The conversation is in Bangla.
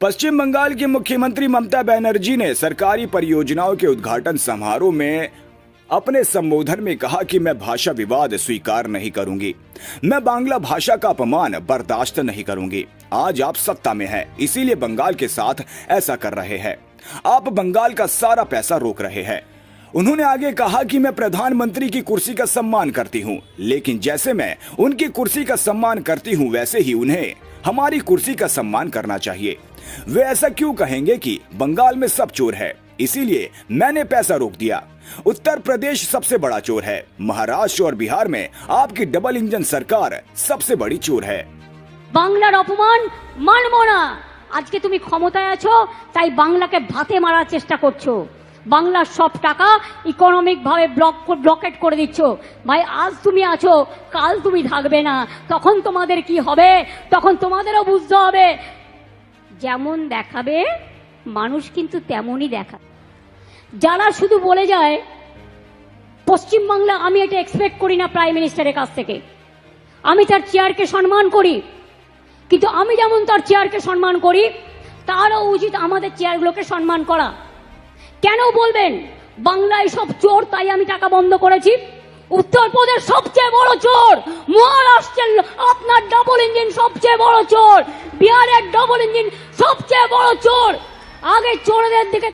पश्चिम बंगाल की मुख्यमंत्री ममता बनर्जी ने सरकारी परियोजनाओं के उद्घाटन समारोह में अपने संबोधन में कहा कि मैं भाषा विवाद स्वीकार नहीं करूंगी। मैं बांग्ला भाषा का अपमान बर्दाश्त नहीं करूंगी। आज आप सत्ता में हैं, इसीलिए बंगाल के साथ ऐसा कर रहे हैं। आप बंगाल का सारा पैसा रोक रहे हैं। उन्होंने आगे कहा कि मैं प्रधानमंत्री की कुर्सी का सम्मान करती हूं, लेकिन जैसे मैं उनकी कुर्सी का सम्मान करती हूं, वैसे ही उन्हें हमारी कुर्सी का सम्मान करना चाहिए। वे ऐसा क्यों कहेंगे कि बंगाल में सब चोर है, इसीलिए मैंने पैसा रोक दिया। उत्तर प्रदेश सबसे बड़ा चोर है। महाराष्ट्र और बिहार में आपकी डबल इंजन सरकार सबसे बड़ी चोर है। বাংলার অপমান মানবো না। আজকে তুমি ক্ষমতায় আছো, তাই বাংলাকে ভাতে মারার চেষ্টা করছো। বাংলার সব টাকা ইকোনমিক ভাবে ব্লকেট করে দিচ্ছ। ভাই, আজ তুমি আছো, কাল তুমি থাকবে না। তখন তোমাদের কি হবে, তখন তোমাদেরও বুঝতে হবে। যেমন দেখাবে মানুষ কিন্তু তেমনই দেখাবে। যারা শুধু বলে যায় পশ্চিমবাংলা, আমি এটা এক্সপেক্ট করি না প্রাইম মিনিস্টারের কাছ থেকে। আমি তার চেয়ারকে সম্মান করি, কিন্তু আমি যেমন তার চেয়ারকে সম্মান করি, তারও উচিত আমাদের চেয়ারগুলোকে সম্মান করা। কেন বলবেন বাংলায় সব চোর, তাই আমি টাকা বন্ধ করেছি? উত্তরপ্রদেশ সবচেয়ে বড় চোর, মহারাষ্ট্রের আপনার ডবল ইঞ্জিন সবচেয়ে বড় চোর, বিহারের ডবল ইঞ্জিন সবচেয়ে বড় চোর। আগে চোরদের দিকে